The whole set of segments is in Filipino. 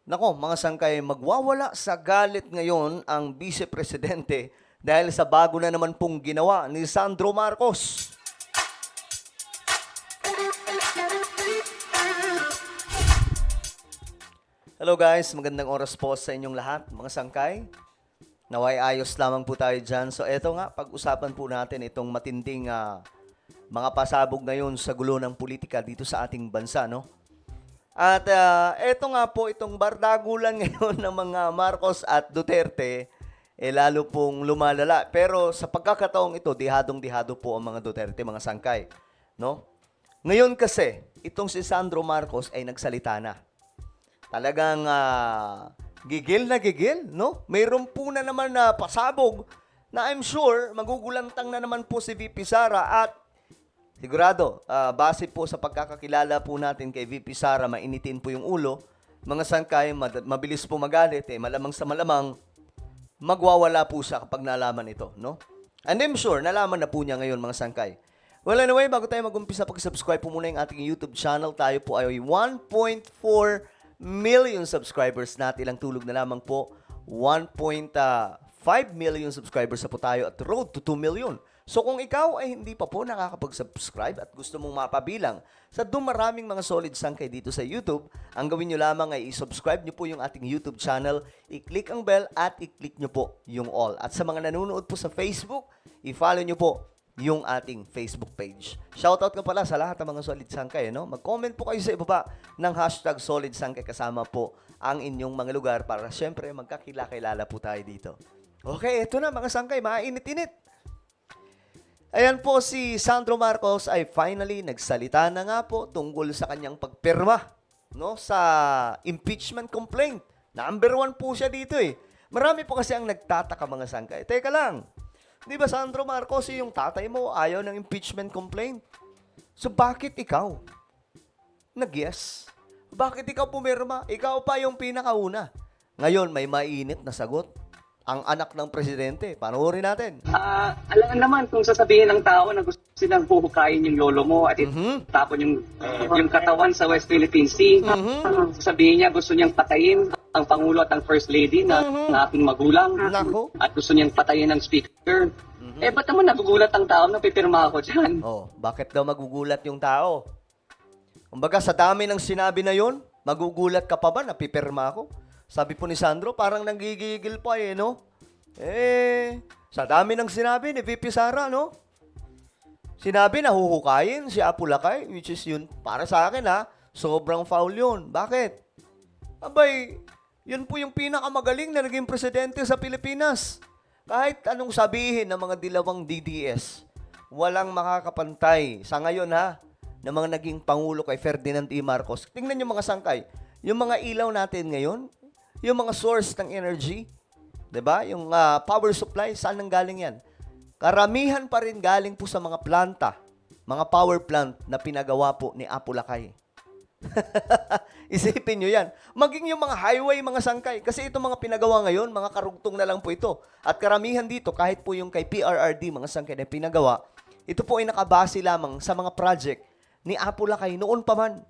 Nako, mga sangkay, magwawala sa galit ngayon ang Vice Presidente dahil sa bago na naman pong ginawa ni Sandro Marcos. Hello guys, magandang oras po sa inyong lahat, mga sangkay. Naway ayos lamang po tayo dyan. So eto nga, pag-usapan po natin itong matinding mga pasabog ngayon sa gulo ng politika dito sa ating bansa, no? At eto nga po, itong bardagulan ngayon ng mga Marcos at Duterte, lalo pong lumalala. Pero sa pagkakataong ito, dihadong-dihado po ang mga Duterte, mga sangkay. No? Ngayon kasi, itong si Sandro Marcos ay nagsalita na. Talagang gigil na gigil, no? Mayroon po na naman na pasabog na I'm sure magugulantang na naman po si VP Sara at sigurado, base po sa pagkakakilala po natin kay VP Sara, mainitin po yung ulo. Mga sangkay, mabilis po magalit, malamang sa malamang, magwawala po siya kapag nalaman ito, no? And I'm sure, nalaman na po niya ngayon, mga sangkay. Well, anyway, bago tayo mag-umpisa, pag-subscribe po muna yung ating YouTube channel. Tayo po ay 1.4 million subscribers na at ilang tulog na lamang po. 1.5 million subscribers na po tayo at road to 2 million. So kung ikaw ay hindi pa po nakakapag-subscribe at gusto mong mapabilang sa dumaraming mga solid sangkay dito sa YouTube, ang gawin nyo lamang ay i-subscribe nyo po yung ating YouTube channel, i-click ang bell at i-click nyo po yung all. At sa mga nanonood po sa Facebook, i-follow nyo po yung ating Facebook page. Shoutout ka pala sa lahat ng mga solid sangkay, no? Mag-comment po kayo sa ibaba ng hashtag solid sangkay kasama po ang inyong mga lugar para syempre magkakilala po tayo dito. Okay, ito na mga sangkay, mainit-init. Ayan po, si Sandro Marcos ay finally nagsalita na nga po tungkol sa kanyang pagpirma, no, sa impeachment complaint. Number 1 po siya dito eh. Marami po kasi ang nagtataka, mga sangkay. Teka lang, di ba Sandro Marcos, yung tatay mo ayaw ng impeachment complaint? So bakit ikaw nag-yes? Bakit ikaw pumirma? Ikaw pa yung pinakauna. Ngayon, may mainit na sagot ang anak ng presidente. Panoorin natin. Alam naman kung sasabihin ng tao na gusto silang buhukayin yung lolo mo at itapon yung katawan sa West Philippine Sea. Sasabihin niya gusto niyang patayin ang Pangulo at ang First Lady ng aking magulang. Nako. At gusto niyang patayin ang Speaker. Ba't naman nagugulat ang tao na pipirma ako dyan? Oh, bakit daw magugulat yung tao? Kumbaga, sa dami ng sinabi na yon, magugulat ka pa ba na pipirma ako? Sabi po ni Sandro, parang nanggigigil pa no? Sa dami ng sinabi ni VP Sara, no? Sinabi na huhukayin si Apo Lakay, which is yun, para sa akin sobrang foul yun. Bakit? Abay, yun po yung pinakamagaling na naging presidente sa Pilipinas. Kahit anong sabihin ng mga dilawang DDS, walang makakapantay sa ngayon ng mga naging pangulo kay Ferdinand E. Marcos. Tingnan yung mga sangkay. Yung mga ilaw natin ngayon, yung mga source ng energy, 'di ba? Yung power supply, saan nanggaling 'yan? Karamihan pa rin galing po sa mga planta, mga power plant na pinagawa po ni Apo Lakay. Isipin nyo yan. Maging yung mga highway, mga sangkay. Kasi itong mga pinagawa ngayon, mga karugtong na lang po ito. At karamihan dito, kahit po yung kay PRRD, mga sangkay na pinagawa, ito po ay nakabase lamang sa mga project ni Apo Lakay noon pa man.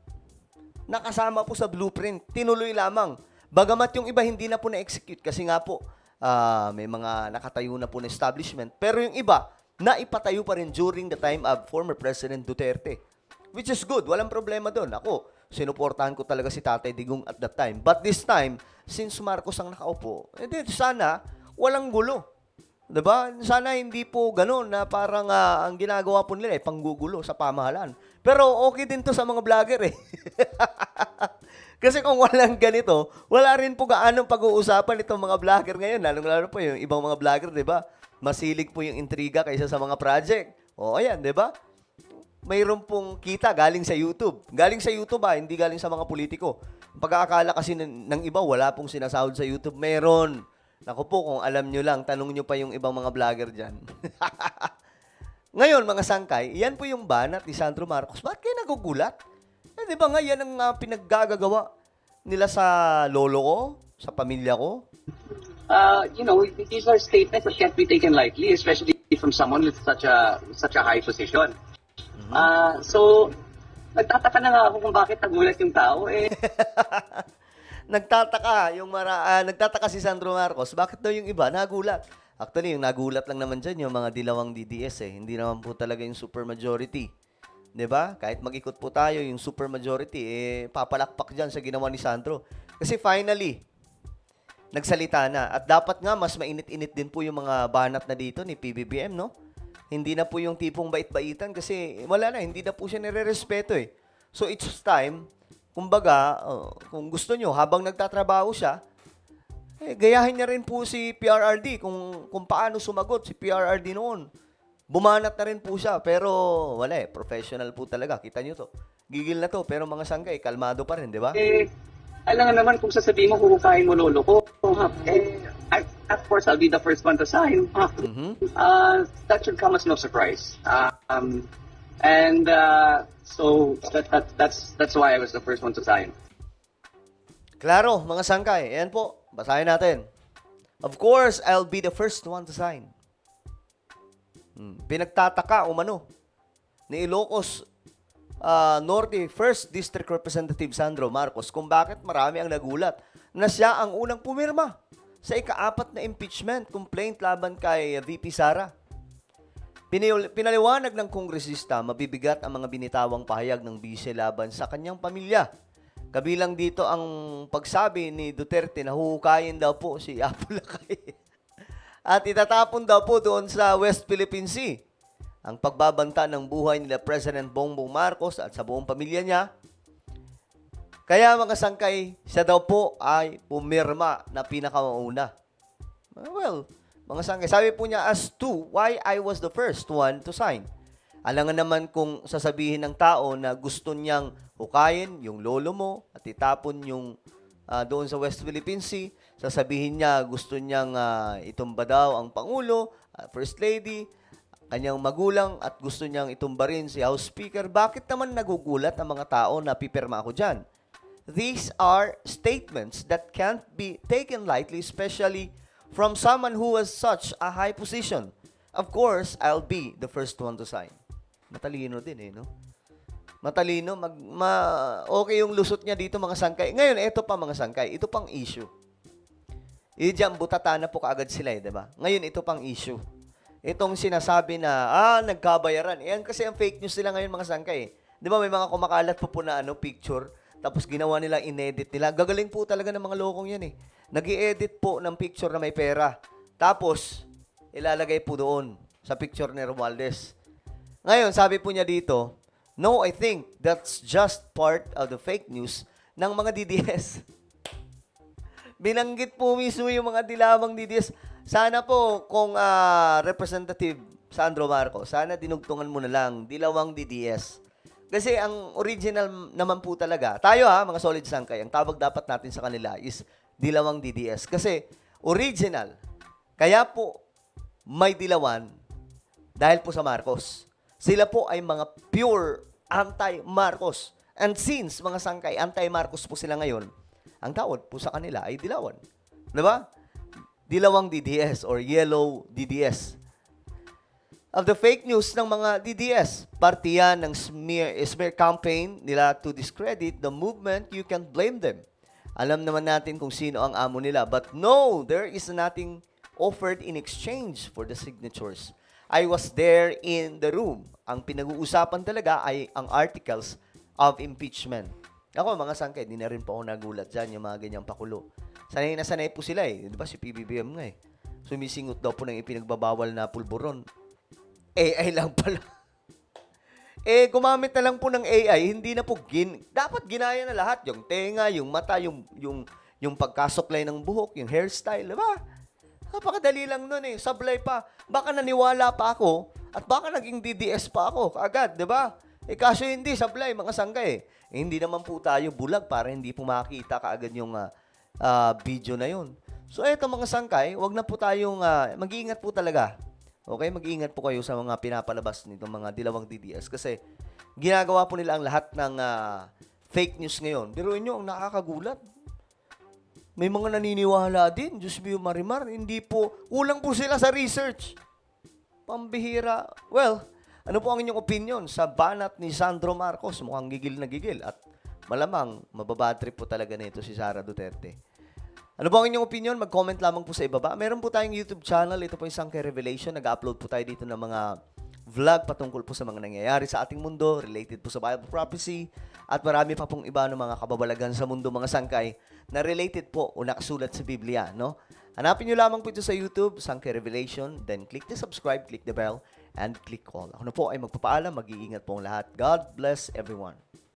Nakasama po sa blueprint. Tinuloy lamang. Bagamat yung iba hindi na po na-execute kasi nga po, may mga nakatayo na po na establishment. Pero yung iba, naipatayo pa rin during the time of former President Duterte. Which is good. Walang problema doon. Ako, sinuportahan ko talaga si Tatay Digong at that time. But this time, since Marcos ang nakaupo, sana walang gulo. Diba? Sana hindi po ganun na parang ang ginagawa po nila panggugulo sa pamahalaan. Pero okay din to sa mga vlogger Kasi kung walang ganito, wala rin po gaanong pag-uusapan itong mga vlogger ngayon. Lalong-lalo po yung ibang mga vlogger, di ba? Masilig po yung intriga kaysa sa mga project. O, ayan, di ba? Mayroon pong kita galing sa YouTube. Galing sa YouTube hindi galing sa mga politiko. Pag-aakala kasi ng iba, wala pong sinasahod sa YouTube. Meron. Naku po, kung alam nyo lang, tanong nyo pa yung ibang mga vlogger dyan. Ngayon, mga sangkay, yan po yung banat ni Sandro Marcos. Bakit kayo nagugulat? Di ba nga, yan ang pinaggagawa nila sa lolo ko, sa pamilya ko? These are statements that can't be taken lightly, especially from someone with such a high position. So, nagtataka na nga ako kung bakit nagulat yung tao. nagtataka si Sandro Marcos, bakit daw yung iba nagulat? Actually, yung nagulat lang naman dyan, yung mga dilawang DDS eh. Hindi naman po talaga yung super majority. 'Di ba? Kahit mag-ikot po tayo, yung super majority, papalakpak dyan sa ginawa ni Sandro. Kasi finally, nagsalita na. At dapat nga, mas mainit-init din po yung mga banat na dito ni PBBM, no? Hindi na po yung tipong bait-baitan kasi wala na, hindi na po siya nire-respeto eh. So it's time, kumbaga, kung gusto nyo, habang nagtatrabaho siya, gayahin niya rin po si PRRD kung paano sumagot si PRRD noon. Bumanat na rin po siya, pero wala professional po talaga. Kita nyo to. Gigil na to, pero mga sanggay, kalmado pa rin, di ba? Alam nga naman kung sasabihin mo, huhukayin mo lolo ko. Of course, I'll be the first one to sign. That should come as no surprise. So that's why I was the first one to sign. Klaro, mga sangkay. Ayan po, basahin natin. Of course, I'll be the first one to sign. Pinagtataka umano ni Ilocos Norte 1st District Representative Sandro Marcos kung bakit marami ang nagulat na siya ang unang pumirma sa ika-4 na impeachment complaint laban kay VP Sara. Pinaliwanag ng kongresista, mabibigat ang mga binitawang pahayag ng bise laban sa kanyang pamilya. Kabilang dito ang pagsabi ni Duterte na huhukayin daw po si Apo Lakay. At itatapon daw po doon sa West Philippine Sea ang pagbabanta ng buhay nila President Bongbong Marcos at sa buong pamilya niya. Kaya mga sangkay, siya daw po ay pumirma na pinakamauna. Well, mga sangkay, sabi po niya as to why I was the first one to sign. Alangan naman kung sasabihin ng tao na gusto niyang hukayin yung lolo mo at itapon yung doon sa West Philippine Sea, sasabihin niya gusto niyang itumba daw ang Pangulo, First Lady, kanyang magulang at gusto niyang itumba rin si House Speaker. Bakit naman nagugulat ang mga tao na pipirma ako dyan? These are statements that can't be taken lightly, especially from someone who has such a high position. Of course, I'll be the first one to sign. Matalino din no? Matalino, okay yung lusot niya dito mga sangkay. Ngayon, ito pa mga sangkay, ito pang issue. Diyan, butata na po kaagad sila di ba? Ngayon, ito pang issue. Itong sinasabi na, nagkabayaran. Yan kasi ang fake news nila ngayon mga sangkay. Di ba may mga kumakalat po na picture, tapos ginawa nila, inedit nila. Gagaling po talaga ng mga lokong yan Nag-i-edit po ng picture na may pera. Tapos, ilalagay po doon sa picture ni Romualdez. Ngayon, sabi po niya dito, no, I think that's just part of the fake news ng mga DDS. Binanggit po mismo yung mga dilawang DDS. Sana po kung Representative Sandro Marcos, sana dinugtungan mo na lang dilawang DDS. Kasi ang original naman po talaga, tayo mga solid sangkay, ang tawag dapat natin sa kanila is dilawang DDS. Kasi original, kaya po may dilawan dahil po sa Marcos. Sila po ay mga pure anti-Marcos. And since mga sangkay, anti-Marcos po sila ngayon, ang tawag po sa kanila ay dilawan. Diba? Dilawang DDS or yellow DDS. Of the fake news ng mga DDS, partiyan ng smear campaign nila to discredit the movement, you can blame them. Alam naman natin kung sino ang amo nila. But no, there is nothing offered in exchange for the signatures. I was there in the room. Ang pinag-uusapan talaga ay ang articles of impeachment. Ako, mga sangkay, di na rin po ako nagulat dyan, yung mga ganyang pakulo. Sanay na sanay po sila Di ba si PBBM nga Sumisingot daw po ng ipinagbabawal na pulburon. AI lang pala. Gumamit na lang po ng AI, hindi na po dapat ginaya na lahat. Yung tenga, yung mata, yung pagkasuklay ng buhok, yung hairstyle, diba? Napakadali lang nun sablay pa. Baka naniwala pa ako at baka naging DDS pa ako agad, di ba? Kaso hindi, sablay, mga sangkay. Hindi naman po tayo bulag para hindi po makita kaagad yung video na yun. So, eto mga sangkay, wag na po tayong, mag-iingat po talaga. Okay, mag-iingat po kayo sa mga pinapalabas nitong mga dilawang DDS kasi ginagawa po nila ang lahat ng fake news ngayon. Pero inyo, ang nakakagulat, may mga naniniwala din, Diyos mo Marimar, hindi po, kulang po sila sa research. Pambihira. Well, ano po ang inyong opinion sa banat ni Sandro Marcos? Mukhang gigil na gigil at malamang mababad trip po talaga nito si Sara Duterte. Ano po ang inyong opinion? Mag-comment lamang po sa ibaba. Meron po tayong YouTube channel. Ito po yung Sangkay Revelation. Nag-upload po tayo dito ng mga vlog patungkol po sa mga nangyayari sa ating mundo, related po sa Bible prophecy, at marami pa pong iba ng mga kababalagan sa mundo, mga sangkay, na related po o nakasulat sa Biblia, no? Hanapin nyo lamang po ito sa YouTube, Sangkay Revelation, then click the subscribe, click the bell, and click all. Ako na po ay magpapaalam, mag-iingat po ang lahat. God bless everyone.